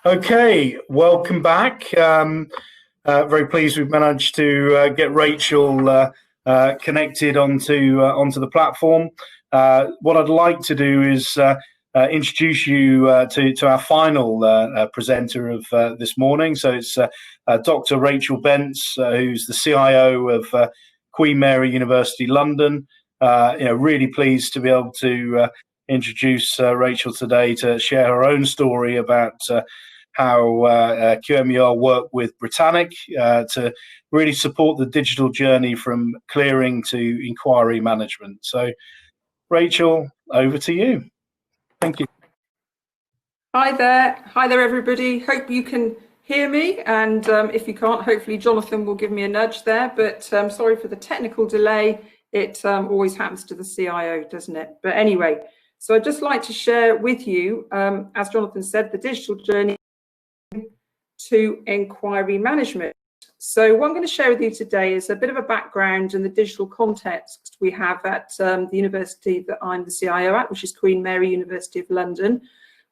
Okay, welcome back. Very pleased we've managed to get Rachel connected onto the platform. What I'd like to do is introduce you to our final presenter of this morning. So it's Dr. Rachel Bence, who's the CIO of Queen Mary University London. Really pleased to be able to introduce Rachel today to share her own story about how QMUL work with Britannic to really support the digital journey from clearing to inquiry management. So, Rachel, over to you. Thank you. Hi there, everybody. Hope you can hear me, and if you can't, hopefully Jonathan will give me a nudge there, but sorry for the technical delay. It always happens to the CIO, doesn't it? But anyway, so I'd just like to share with you, as Jonathan said, the digital journey to inquiry management. So what I'm going to share with you today is a bit of a background in the digital context we have at the university that I'm the CIO at, which is Queen Mary University of London.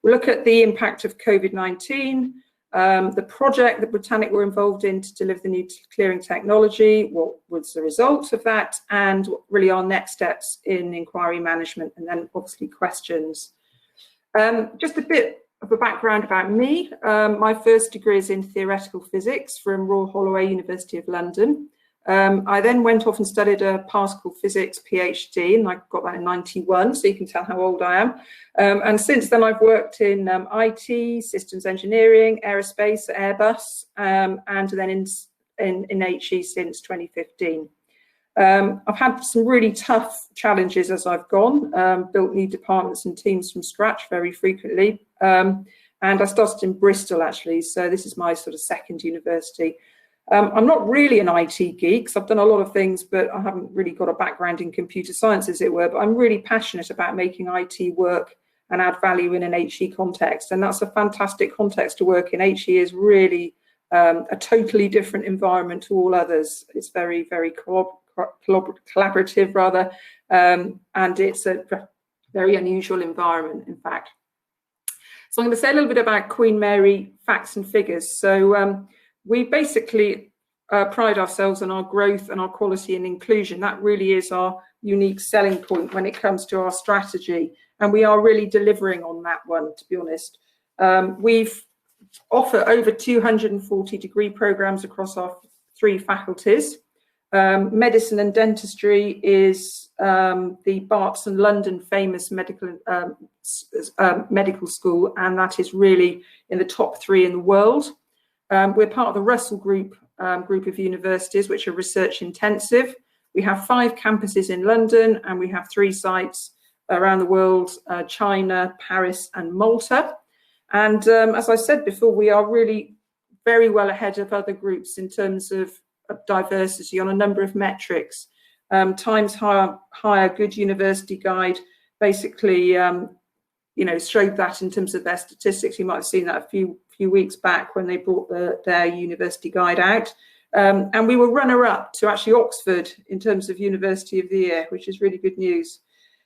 We'll look at the impact of COVID-19, the project that Britannic were involved in to deliver the new clearing technology, what was the result of that, and really our next steps in inquiry management, and then obviously questions. Just a bit of a background about me. My first degree is in theoretical physics from Royal Holloway, University of London. I then went off and studied a particle physics PhD, and I got that in '91, so you can tell how old I am. And since then I've worked in IT, systems engineering, aerospace, Airbus, and then in HE since 2015. I've had some really tough challenges as I've gone, built new departments and teams from scratch very frequently. And I started in Bristol, actually, so this is my sort of second university. I'm not really an IT geek, so I've done a lot of things, but I haven't really got a background in computer science, as it were, but I'm really passionate about making IT work and add value in an HE context. And that's a fantastic context to work in. HE is really a totally different environment to all others. It's very, very collaborative, rather, and it's a very unusual environment, in fact. So I'm going to say a little bit about Queen Mary facts and figures. So we basically pride ourselves on our growth and our quality and inclusion. That really is our unique selling point when it comes to our strategy, and we are really delivering on that one, to be honest. We've offer over 240 degree programs across our 3 faculties. Medicine and dentistry is the Barts and London famous medical school, and that is really in the top 3 in the world. We're part of the Russell group of universities, which are research intensive. We have 5 campuses in London, and we have 3 sites around the world, China, Paris and Malta. And as I said before, we are really very well ahead of other groups in terms of diversity on a number of metrics. Times Higher Good University Guide basically showed that in terms of their statistics. You might have seen that a few weeks back when they brought their university guide out. And we were runner-up to actually Oxford in terms of University of the Year, which is really good news.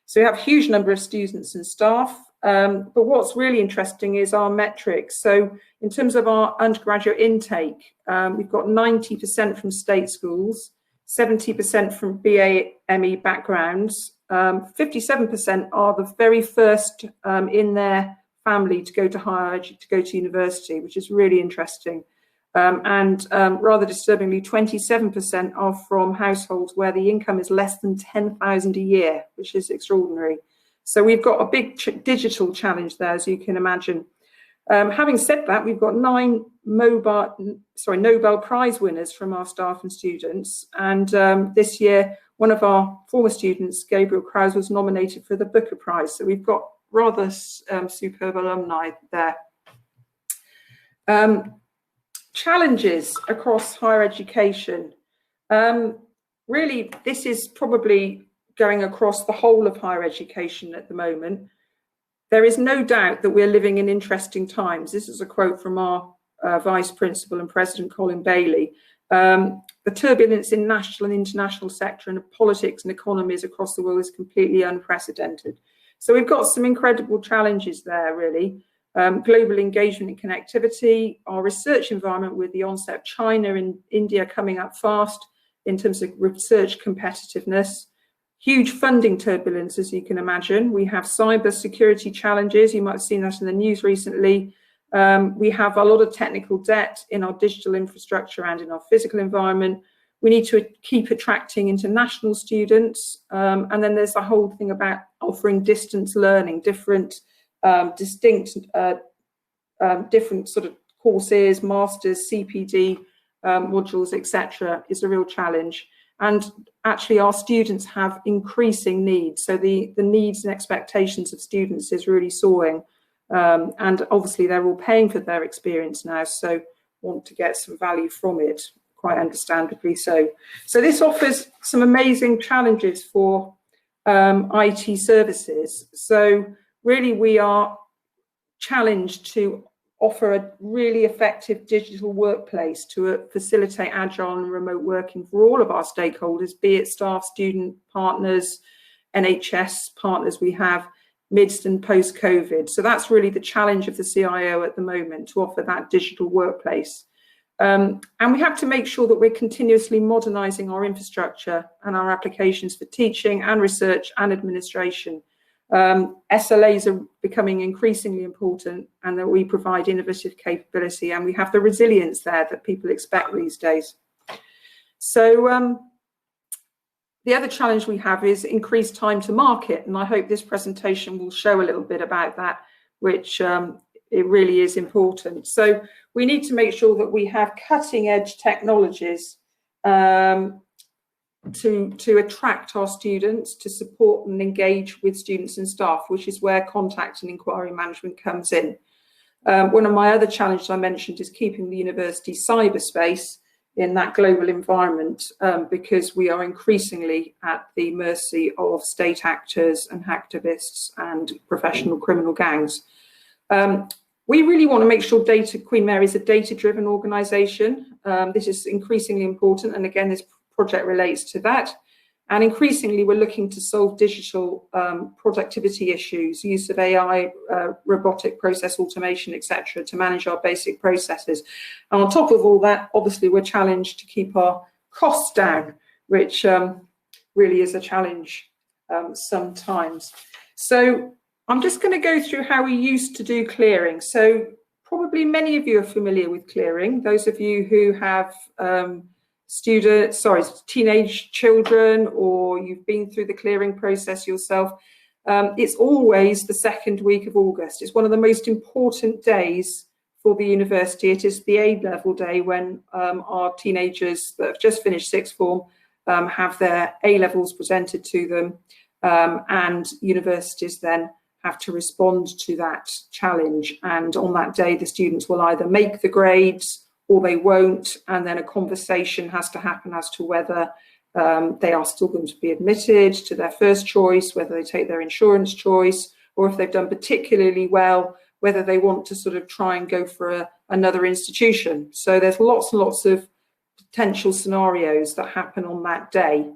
So we have a huge number of students and staff. But what's really interesting is our metrics. So in terms of our undergraduate intake, we've got 90% from state schools, 70% from BA/ME backgrounds, 57% are the very first in their family to go to university, which is really interesting. And rather disturbingly, 27% are from households where the income is less than 10,000 a year, which is extraordinary. So we've got a big digital challenge there, as you can imagine. Having said that, we've got 9 Nobel Prize winners from our staff and students. And this year, one of our former students, Gabriel Krause, was nominated for the Booker Prize. So we've got rather superb alumni there. Challenges across higher education. Really, this is probably going across the whole of higher education at the moment. There is no doubt that we're living in interesting times. This is a quote from our Vice Principal and President, Colin Bailey. The turbulence in national and international sector and politics and economies across the world is completely unprecedented. So we've got some incredible challenges there, really. global engagement and connectivity, our research environment with the onset of China and India coming up fast in terms of research competitiveness, huge funding turbulence, as you can imagine. We have cyber security challenges. You might have seen that in the news recently. We have a lot of technical debt in our digital infrastructure and in our physical environment. We need to keep attracting international students. And then there's the whole thing about offering distance learning, different different sort of courses, masters, CPD modules, etc., is a real challenge. And actually our students have increasing needs. So the needs and expectations of students is really soaring. And obviously they're all paying for their experience now, so want to get some value from it, quite understandably so. So this offers some amazing challenges for IT services. So really we are challenged to offer a really effective digital workplace to facilitate agile and remote working for all of our stakeholders, be it staff, student partners, NHS partners we have, midst and post-COVID. So that's really the challenge of the CIO at the moment, to offer that digital workplace. And we have to make sure that we're continuously modernising our infrastructure and our applications for teaching and research and administration. SLAs are becoming increasingly important, and that we provide innovative capability, and we have the resilience there that people expect these days. So the other challenge we have is increased time to market, and I hope this presentation will show a little bit about that, which it really is important. So we need to make sure that we have cutting edge technologies to attract our students, to support and engage with students and staff, which is where contact and inquiry management comes in. One of my other challenges I mentioned is keeping the university cyberspace in that global environment, because we are increasingly at the mercy of state actors and hacktivists and professional criminal gangs. We really want to make sure Queen Mary is a data-driven organisation. This is increasingly important, and again, this project relates to that. And increasingly, we're looking to solve digital productivity issues, use of AI, robotic process automation, etc., to manage our basic processes. And on top of all that, obviously, we're challenged to keep our costs down, which really is a challenge sometimes. So I'm just going to go through how we used to do clearing. So probably many of you are familiar with clearing. Those of you who have teenage children, or you've been through the clearing process yourself, it's always the second week of August. It's one of the most important days for the university. It is the A-level day, when our teenagers that have just finished sixth form have their A-levels presented to them, and universities then have to respond to that challenge. And on that day, the students will either make the grades or they won't, and then a conversation has to happen as to whether they are still going to be admitted to their first choice, whether they take their insurance choice, or if they've done particularly well, whether they want to sort of try and go for another institution. So there's lots and lots of potential scenarios that happen on that day.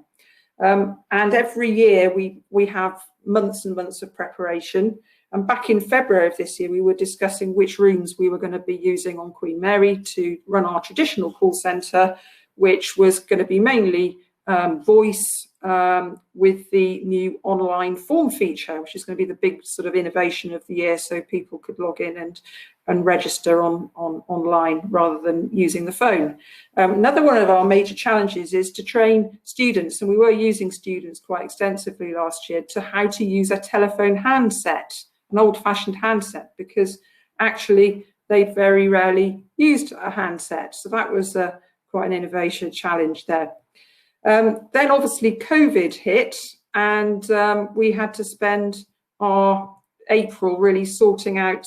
And every year we have months and months of preparation. And back in February of this year, we were discussing which rooms we were going to be using on Queen Mary to run our traditional call centre, which was going to be mainly voice, with the new online form feature, which is going to be the big sort of innovation of the year, so people could log in and register online rather than using the phone. Another one of our major challenges is to train students, and we were using students quite extensively last year, to how to use a telephone handset, an old-fashioned handset, because actually they very rarely used a handset. So that was quite an innovation challenge there. Then obviously COVID hit, and we had to spend our April really sorting out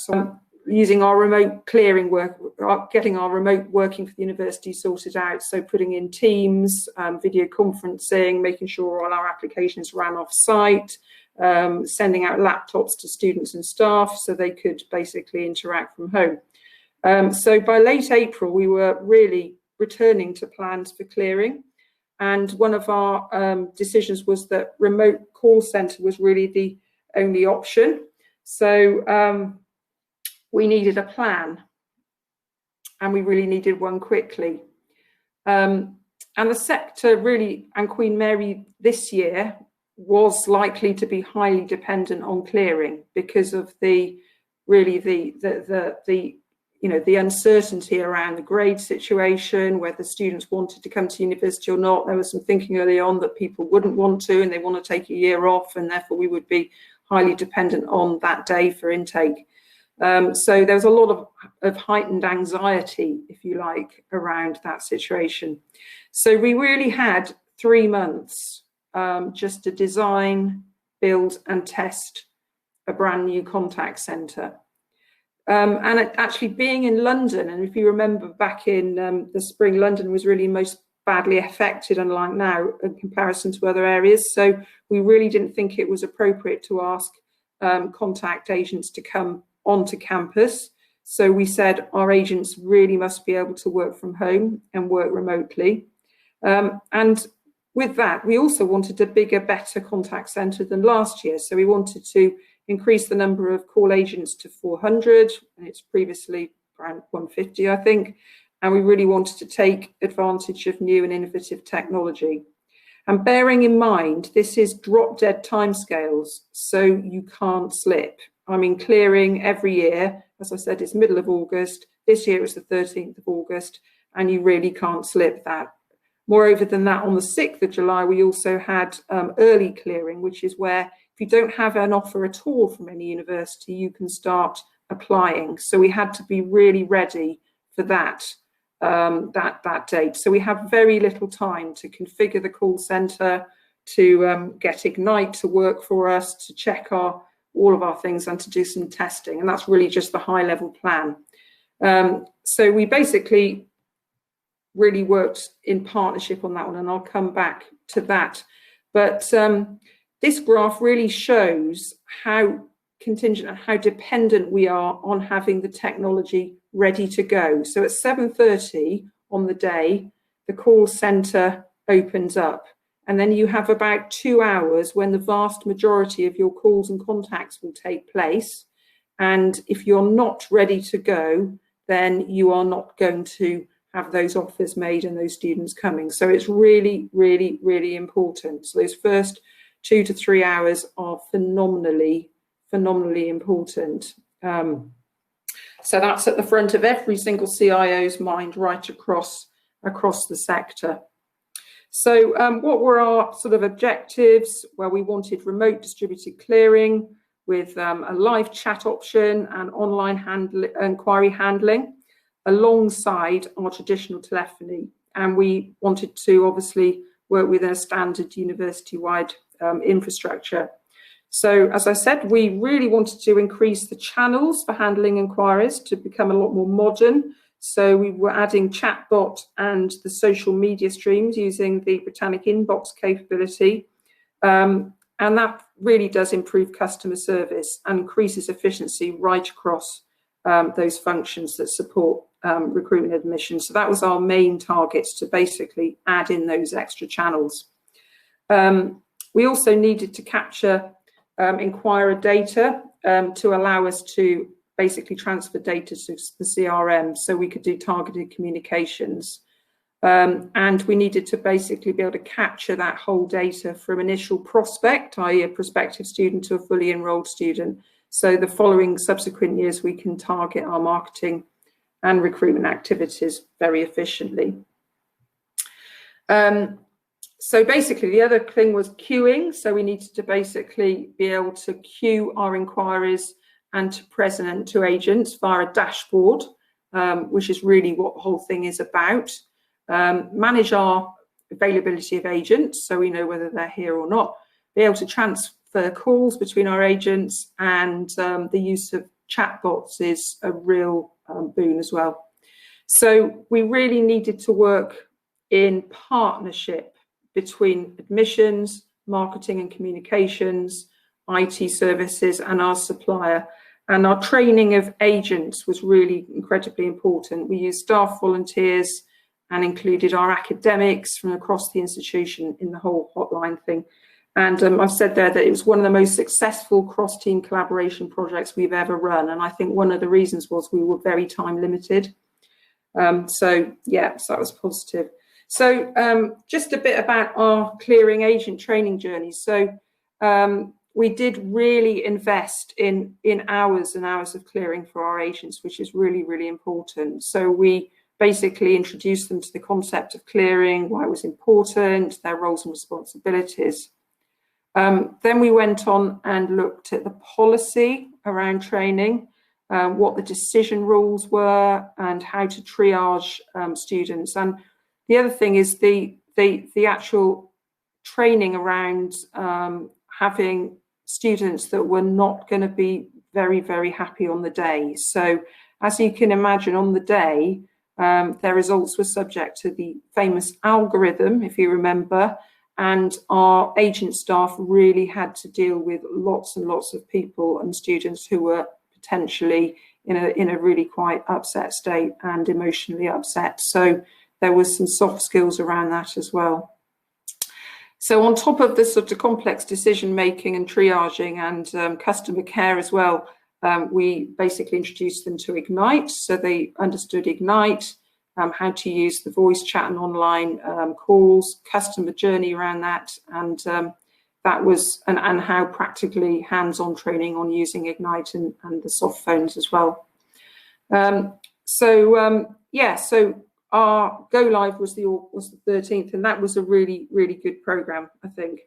using our remote clearing work, getting our remote working for the university sorted out. So putting in Teams, video conferencing, making sure all our applications ran off site, sending out laptops to students and staff so they could basically interact from home. So by late April, we were really returning to plans for clearing. And one of our decisions was that remote call centre was really the only option. So we needed a plan, and we really needed one quickly. And the sector really, and Queen Mary this year, was likely to be highly dependent on clearing because of the uncertainty around the grade situation, whether students wanted to come to university or not. There was some thinking early on that people wouldn't want to, and they want to take a year off, and therefore we would be highly dependent on that day for intake. So there was a lot of heightened anxiety, if you like, around that situation. So we really had 3 months just to design, build and test a brand new contact centre. And actually being in London, and if you remember back in the spring, London was really most badly affected, unlike now, in comparison to other areas. So we really didn't think it was appropriate to ask contact agents to come onto campus. So we said our agents really must be able to work from home and work remotely. And with that, we also wanted a bigger, better contact centre than last year. So we wanted to increase the number of call agents to 400, and it's previously around 150, I think. And we really wanted to take advantage of new and innovative technology. And bearing in mind, this is drop-dead timescales, so you can't slip. I mean, clearing every year, as I said, is middle of August. This year it was the 13th of August, and you really can't slip that. Moreover than that, on the 6th of July, we also had early clearing, which is where if you don't have an offer at all from any university, you can start applying. So we had to be really ready for that date. So we have very little time to configure the call centre, to get Ignite to work for us, to check all of our things and to do some testing. And that's really just the high level plan. So we basically really worked in partnership on that one, and I'll come back to that. But this graph really shows how contingent and how dependent we are on having the technology ready to go. So at 7:30 on the day, the call centre opens up. And then you have about 2 hours when the vast majority of your calls and contacts will take place. And if you're not ready to go, then you are not going to have those offers made and those students coming. So it's really, really, really important. So those first 2 to 3 hours are phenomenally important. So that's at the front of every single CIO's mind right across the sector. So what were our sort of objectives? Well, we wanted remote distributed clearing with a live chat option and online inquiry handling alongside our traditional telephony. And we wanted to obviously work within a standard university-wide infrastructure. So as I said, we really wanted to increase the channels for handling inquiries to become a lot more modern. So we were adding chatbot and the social media streams using the Britannic inbox capability. And that really does improve customer service and increases efficiency right across those functions that support recruitment admission. So that was our main targets, to basically add in those extra channels. We also needed to capture inquirer data to allow us to basically transfer data to the CRM so we could do targeted communications. And we needed to basically be able to capture that whole data from initial prospect, i.e. a prospective student, to a fully enrolled student. So the following subsequent years, we can target our marketing and recruitment activities very efficiently. So basically the other thing was queuing. So we needed to basically be able to queue our inquiries and to present to agents via a dashboard, which is really what the whole thing is about. Manage our availability of agents, so we know whether they're here or not. Be able to transfer calls between our agents, and the use of chatbots is a real boon as well. So we really needed to work in partnership between admissions, marketing and communications, IT services and our supplier. And our training of agents was really incredibly important. We used staff volunteers and included our academics from across the institution in the whole hotline thing. And I've said there that it was one of the most successful cross-team collaboration projects we've ever run. And I think one of the reasons was we were very time limited. So that was positive. So just a bit about our clearing agent training journey. So we did really invest in hours and hours of clearing for our agents, which is really, really important. So we basically introduced them to the concept of clearing, why it was important, their roles and responsibilities. Then we went on and looked at the policy around training, what the decision rules were, and how to triage students. And the other thing is the actual training around having students that were not going to be very, very happy on the day. So as you can imagine, on the day, their results were subject to the famous algorithm, if you remember, and our agent staff really had to deal with lots and lots of people and students who were potentially in a really quite upset state and emotionally upset. So there was some soft skills around that as well. So on top of the sort of complex decision making and triaging and customer care as well, we basically introduced them to Ignite. So they understood Ignite, how to use the voice chat and online calls, customer journey around that, and that was and how practically hands-on training on using Ignite and the soft phones as well. So our go live was the 13th, and that was a really, really good program, I think.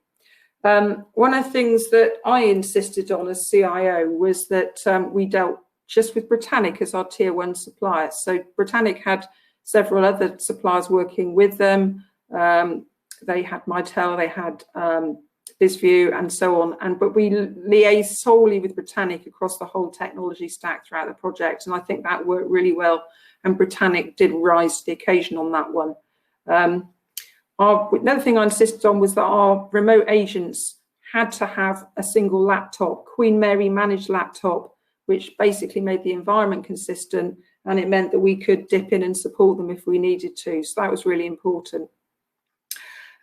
One of the things that I insisted on as CIO was that we dealt just with Britannic as our tier 1 supplier. So Britannic had several other suppliers working with them. They had Mitel, they had BizView and so on. But we liaised solely with Britannic across the whole technology stack throughout the project. And I think that worked really well. And Britannic did rise to the occasion on that one. Another thing I insisted on was that our remote agents had to have a single laptop, Queen Mary managed laptop, which basically made the environment consistent, and it meant that we could dip in and support them if we needed to. So that was really important.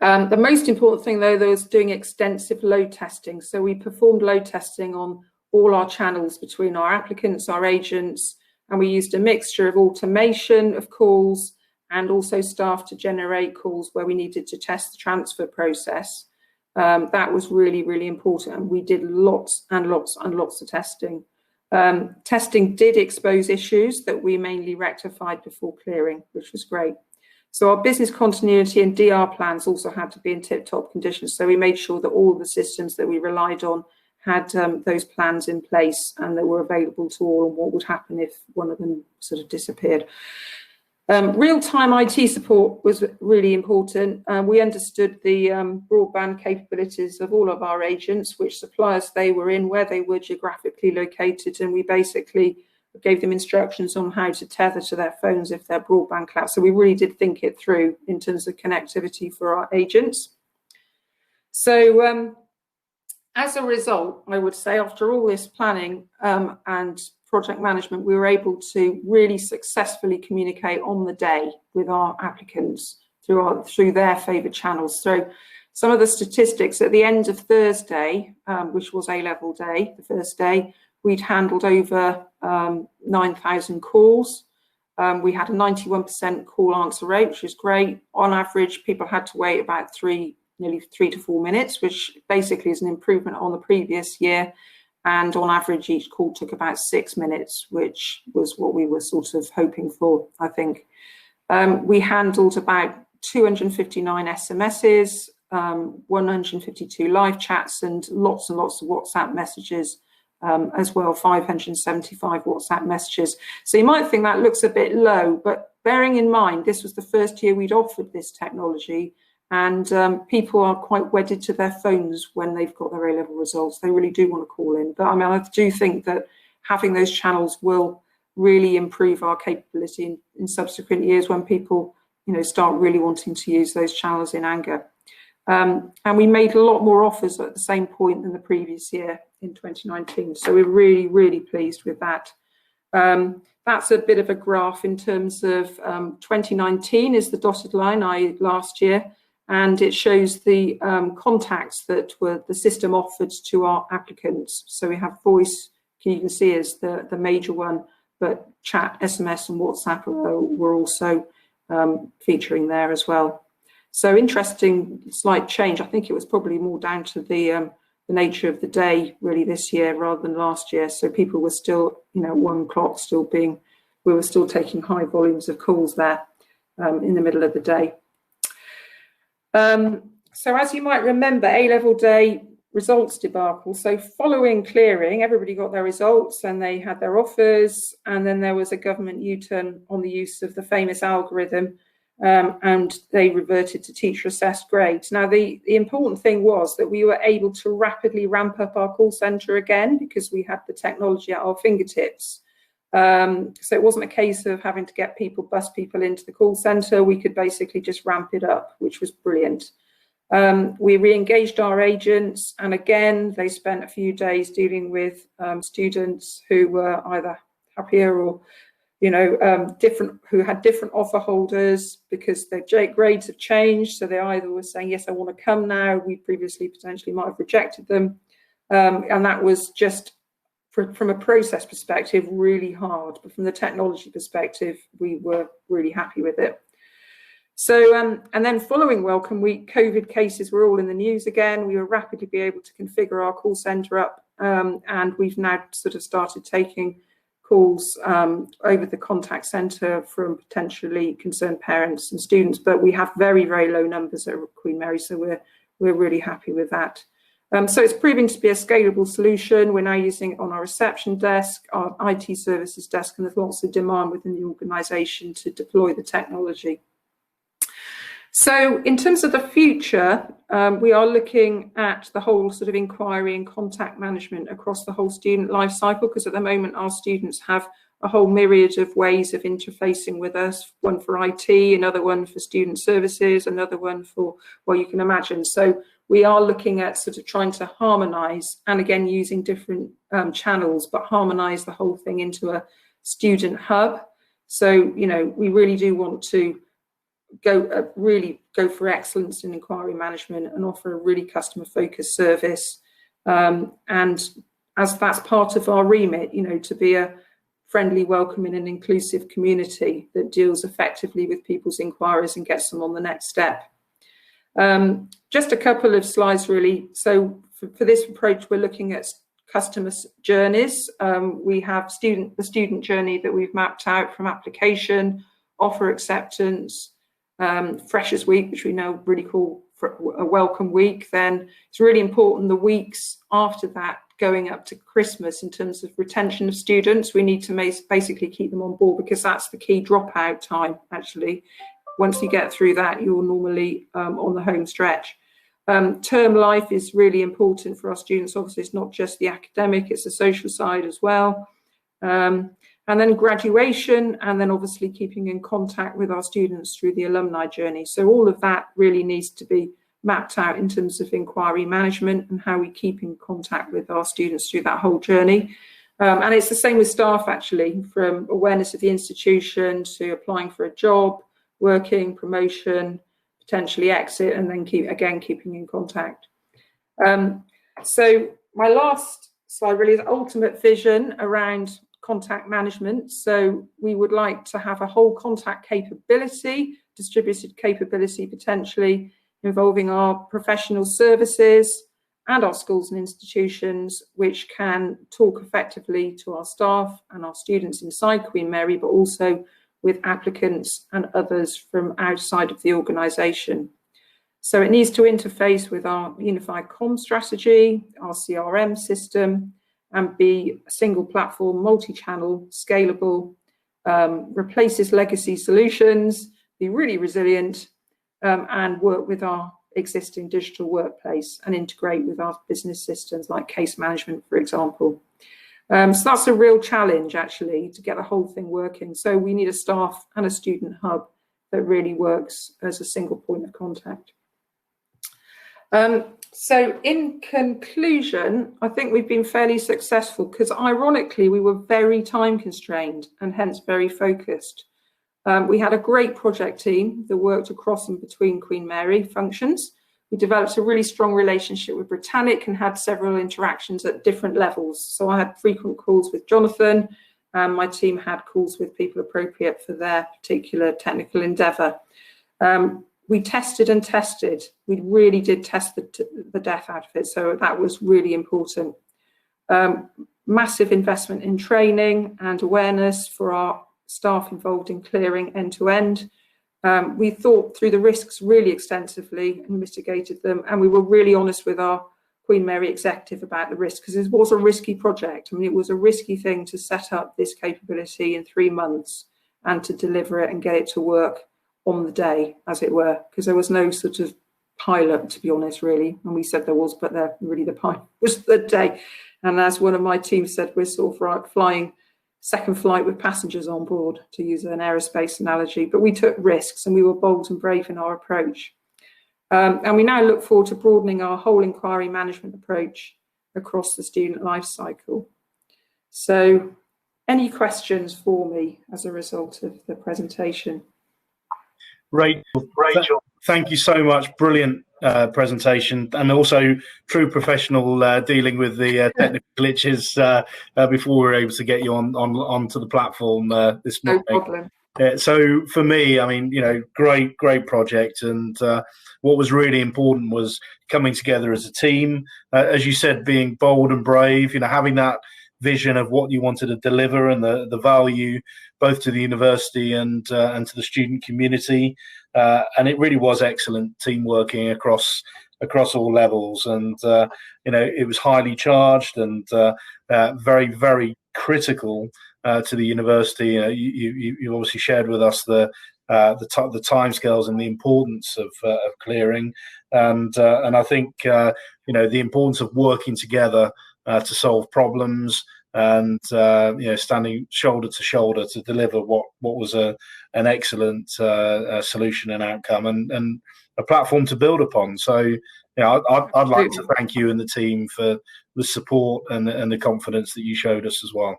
The most important thing, though, was doing extensive load testing. So we performed load testing on all our channels between our applicants, our agents, and we used a mixture of automation of calls and also staff to generate calls where we needed to test the transfer process. That was really, really important. And we did lots and lots and lots of testing. Testing did expose issues that we mainly rectified before clearing, which was great. So our business continuity and DR plans also had to be in tip-top conditions. So we made sure that all of the systems that we relied on had those plans in place and that were available to all, and what would happen if one of them sort of disappeared. Real-time IT support was really important. We understood the broadband capabilities of all of our agents, which suppliers they were in, where they were geographically located, and we basically gave them instructions on how to tether to their phones if they're broadband collapsed. So we really did think it through in terms of connectivity for our agents. So as a result, I would say after all this planning and project management, we were able to really successfully communicate on the day with our applicants through their favoured channels. So some of the statistics at the end of Thursday, which was A-level day, the first day, we'd handled over 9,000 calls. We had a 91% call answer rate, which is great. On average, people had to wait about nearly 3 to 4 minutes, which basically is an improvement on the previous year. And on average, each call took about 6 minutes, which was what we were sort of hoping for, I think. We handled about 259 SMSs, 152 live chats, and lots of WhatsApp messages as well, 575 WhatsApp messages. So you might think that looks a bit low, but bearing in mind, this was the first year we'd offered this technology, and people are quite wedded to their phones when they've got their A-level results. They really do want to call in. But I mean, I do think that having those channels will really improve our capability in subsequent years when people, start really wanting to use those channels in anger. And we made a lot more offers at the same point than the previous year in 2019. So we're really, really pleased with that. That's a bit of a graph in terms of 2019 is the dotted line, i.e. last year. and it shows the contacts that the system offered to our applicants. So we have voice, you can see as the major one, but chat, SMS and WhatsApp were also featuring there as well. So interesting, slight change. I think it was probably more down to the nature of the day really this year rather than last year. So people were still, 1 o'clock we were still taking high volumes of calls there in the middle of the day. So as you might remember, A-level day results debacle. So following clearing, everybody got their results and they had their offers, and then there was a government U-turn on the use of the famous algorithm, and they reverted to teacher assessed grades. Now the important thing was that we were able to rapidly ramp up our call centre again because we had the technology at our fingertips. So it wasn't a case of having to bus people into the call centre. We could basically just ramp it up, which was brilliant. We re-engaged our agents, and again they spent a few days dealing with students who were either happier or who had different offer holders because their grades have changed. So they either were saying, yes, I want to come now. We previously potentially might have rejected them. And that was just, from a process perspective, really hard. But from the technology perspective, we were really happy with it. So, and then following Welcome Week, COVID cases were all in the news again. We were rapidly be able to configure our call centre up, and we've now sort of started taking calls over the contact centre from potentially concerned parents and students, but we have very, very low numbers at Queen Mary, so we're really happy with that. So it's proving to be a scalable solution. We're now using it on our reception desk, our IT services desk, and there's lots of demand within the organisation to deploy the technology. So in terms of the future, we are looking at the whole sort of inquiry and contact management across the whole student life cycle, because at the moment our students have a whole myriad of ways of interfacing with us, one for IT, another one for student services, another one for, well, you can imagine. So we are looking at sort of trying to harmonise, and again using different channels, but harmonise the whole thing into a student hub. So, we really do want to really go for excellence in inquiry management and offer a really customer focused service, and as that's part of our remit, to be a friendly, welcoming and inclusive community that deals effectively with people's inquiries and gets them on the next step. Just a couple of slides really. So for this approach, we're looking at customer journeys. We have the student journey that we've mapped out from application, offer acceptance, Freshers Week, which we now really call a Welcome Week. Then it's really important the weeks after that, going up to Christmas, in terms of retention of students. We need to basically keep them on board, because that's the key dropout time, actually. Once you get through that, you're normally on the home stretch. Term life is really important for our students. Obviously, it's not just the academic, it's the social side as well. And then graduation, and then obviously keeping in contact with our students through the alumni journey. So all of that really needs to be mapped out in terms of inquiry management and how we keep in contact with our students through that whole journey. And it's the same with staff, actually, from awareness of the institution to applying for a job, working, promotion, potentially exit, and then keeping in contact. So my last slide really is ultimate vision around contact management. So we would like to have a whole contact capability, distributed capability potentially, involving our professional services and our schools and institutions, which can talk effectively to our staff and our students inside Queen Mary, but also with applicants and others from outside of the organisation. So it needs to interface with our unified comms strategy, our CRM system, and be a single platform, multi-channel, scalable, replaces legacy solutions, be really resilient, and work with our existing digital workplace and integrate with our business systems like case management, for example. So that's a real challenge, actually, to get the whole thing working. So we need a staff and a student hub that really works as a single point of contact. So in conclusion, I think we've been fairly successful because ironically we were very time constrained and hence very focused. We had a great project team that worked across and between Queen Mary functions. We developed a really strong relationship with Britannic and had several interactions at different levels. So I had frequent calls with Jonathan, and my team had calls with people appropriate for their particular technical endeavour. We tested and tested. We really did test the death out of it, so that was really important. Massive investment in training and awareness for our staff involved in clearing end-to-end. We thought through the risks really extensively and mitigated them, and we were really honest with our Queen Mary executive about the risk, because it was a risky project. I mean, it was a risky thing to set up this capability in 3 months and to deliver it and get it to work on the day, as it were, because there was no sort of pilot, to be honest, really. And we said there was, but really the pilot was the day. And as one of my team said, we're sort of like flying second flight with passengers on board, to use an aerospace analogy. But we took risks and we were bold and brave in our approach. And we now look forward to broadening our whole inquiry management approach across the student life cycle. So any questions for me as a result of the presentation? Rachel, thank you so much. Brilliant presentation, and also true professional dealing with the technical glitches before we were able to get you onto the platform this morning. No problem. So for me, I mean, you know, great project, and what was really important was coming together as a team. As you said, being bold and brave, you know, having that vision of what you wanted to deliver and the value both to the university and to the student community, and it really was excellent team working across all levels, and you know, it was highly charged and very critical to the university. You obviously shared with us the timescales and the importance of clearing, and I think you know, the importance of working together to solve problems, and you know, standing shoulder to shoulder to deliver what was an excellent solution and outcome, and a platform to build upon. So, you know, I'd like to thank you and the team for the support and the confidence that you showed us as well.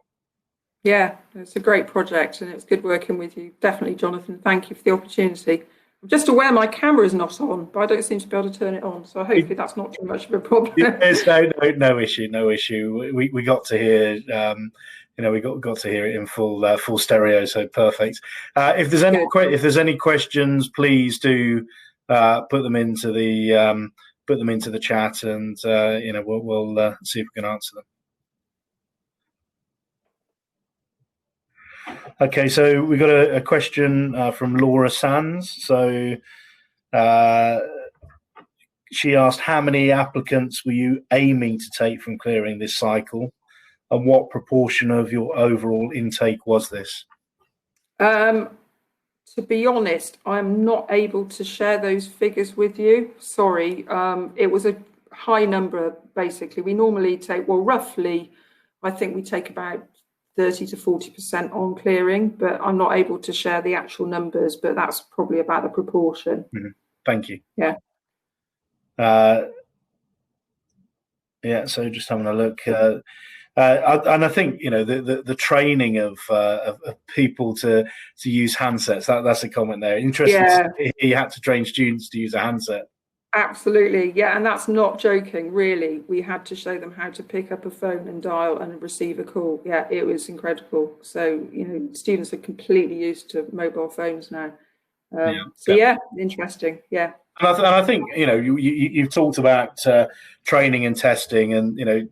Yeah, it's a great project, and it's good working with you. Definitely, Jonathan. Thank you for the opportunity. I'm just aware my camera is not on, but I don't seem to be able to turn it on. So hopefully that's not too much of a problem. There's no issue. We got to hear, you know, we got to hear it in full stereo. So perfect. If there's any questions, please do put them into the chat, and you know, we'll see if we can answer them. Okay, so we got a question from Laura Sands. So she asked, how many applicants were you aiming to take from clearing this cycle, and what proportion of your overall intake was this? To be honest, I'm not able to share those figures with you. Sorry. It was a high number, basically. We normally take, well, roughly, I think we take about 30 to 40% on clearing, but I'm not able to share the actual numbers, but that's probably about the proportion. Mm-hmm. Thank you. Yeah. Yeah, so just having a look. And I think, you know, the training of people to use handsets, that's a comment there. Interesting. Yeah. He had to train students to use a handset. Absolutely, yeah, and that's not joking, really. We had to show them how to pick up a phone and dial and receive a call. Yeah, it was incredible. So, you know, students are completely used to mobile phones now. So yeah, interesting, yeah. And I think, you know, you've talked about training and testing, and, you know,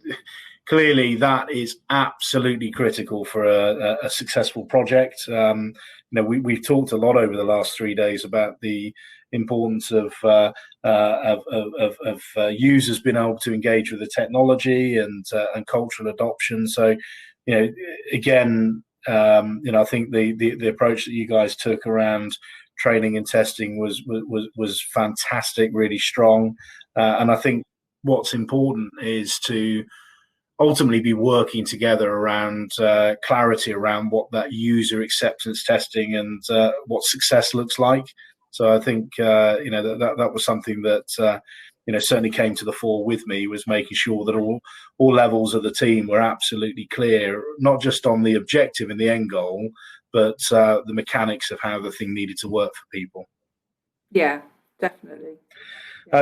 clearly that is absolutely critical for a successful project. You know, we've talked a lot over the last 3 days about the importance of users being able to engage with the technology and cultural adoption. So, you know, again, you know, I think the approach that you guys took around training and testing was fantastic, really strong. And I think what's important is to ultimately be working together around clarity around what that user acceptance testing and what success looks like. So I think you know, that was something that you know, certainly came to the fore with me, was making sure that all levels of the team were absolutely clear, not just on the objective and the end goal, but the mechanics of how the thing needed to work for people. Yeah, definitely.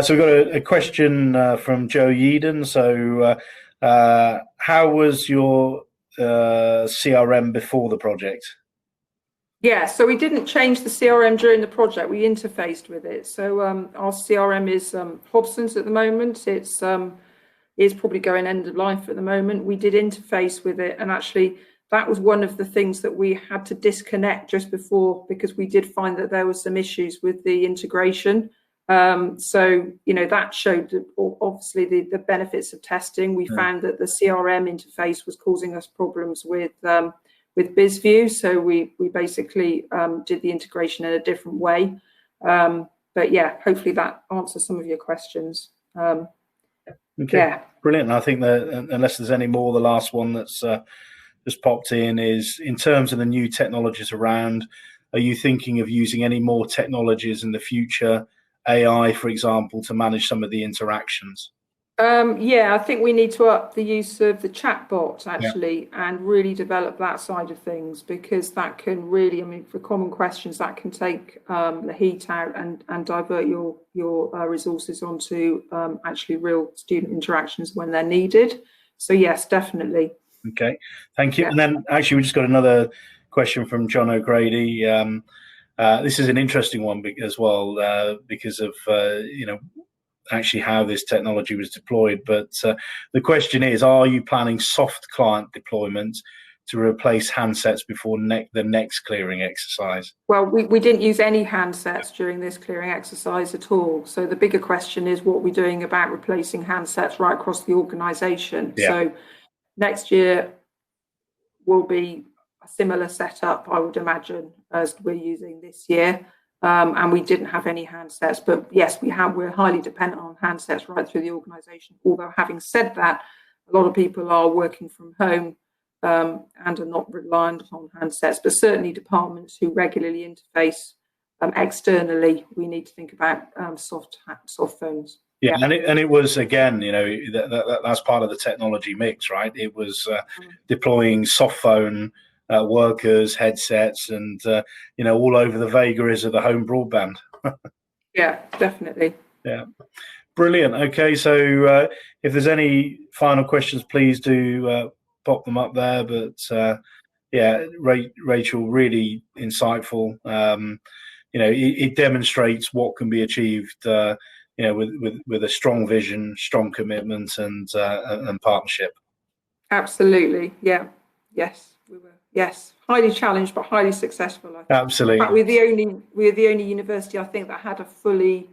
So we've got a question from Joe Yeadon. So how was your CRM before the project? Yeah, so we didn't change the CRM during the project. We interfaced with it. So our CRM is Hobson's at the moment. It's probably going end of life at the moment. We did interface with it, and actually that was one of the things that we had to disconnect just before, because we did find that there were some issues with the integration. So, you know, that showed obviously the benefits of testing. We found that the CRM interface was causing us problems with BizView. So we basically did the integration in a different way. But yeah, hopefully that answers some of your questions. Okay, yeah. Brilliant. I think that unless there's any more, the last one that's just popped in is, in terms of the new technologies around, are you thinking of using any more technologies in the future, AI, for example, to manage some of the interactions? Yeah, I think we need to up the use of the chatbot actually, and really develop that side of things, because that can really, I mean, for common questions, that can take the heat out and divert your resources onto actually real student interactions when they're needed. So yes, definitely. Okay, thank you. Yeah. And then actually we just got another question from John O'Grady. This is an interesting one as well, because of you know, actually how this technology was deployed. But the question is, are you planning soft client deployment to replace handsets before the next clearing exercise? Well, we didn't use any handsets during this clearing exercise at all. So the bigger question is what we're doing about replacing handsets right across the organisation. Yeah. So next year will be a similar setup, I would imagine, as we're using this year. And we didn't have any handsets, but yes, we're highly dependent on handsets right through the organisation. Although having said that, a lot of people are working from home and are not reliant on handsets, but certainly departments who regularly interface externally, we need to think about soft phones. Yeah, and it was, again, you know, that's part of the technology mix, right? It was deploying soft phone workers, headsets, and you know, all over the vagaries of the home broadband. Yeah, definitely. Yeah, brilliant. Okay, so if there's any final questions, please do pop them up there. But yeah, Rachel, really insightful. You know, it demonstrates what can be achieved. You know, with a strong vision, strong commitment, and partnership. Absolutely. Yeah. Yes, we were. Yes, highly challenged, but highly successful. I think. Absolutely. In fact, we're the only university, I think, that had a fully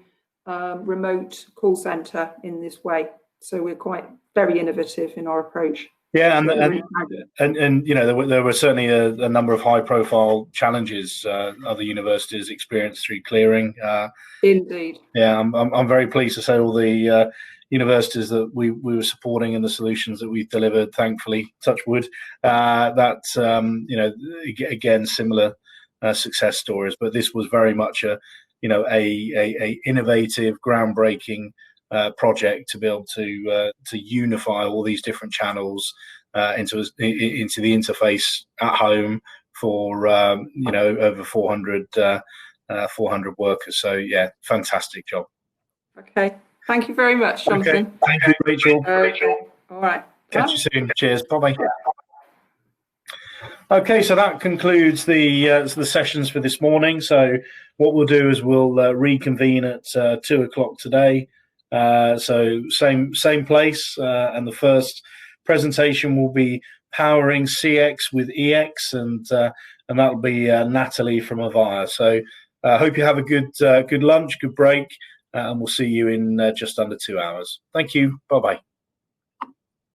remote call centre in this way. So we're quite very innovative in our approach. Yeah, and you know, there were certainly a number of high-profile challenges other universities experienced through clearing. Indeed. Yeah, I'm very pleased to say all the universities that we were supporting and the solutions that we've delivered, thankfully, touch wood, that you know, again, similar success stories. But this was very much a, you know, a innovative, groundbreaking project to be able to unify all these different channels into the interface at home for you know, over 400 workers. So yeah, fantastic job. Okay, thank you very much, Jonathan. Okay. Thank you, Rachel. All right. Catch you soon. Cheers. Bye-bye. Okay, so that concludes the sessions for this morning. So what we'll do is we'll reconvene at 2 o'clock today. So same place, and the first presentation will be powering CX with EX, and that'll be Natalie from Avaya. So I hope you have a good lunch, good break, and we'll see you in just under 2 hours. Thank you. Bye-bye.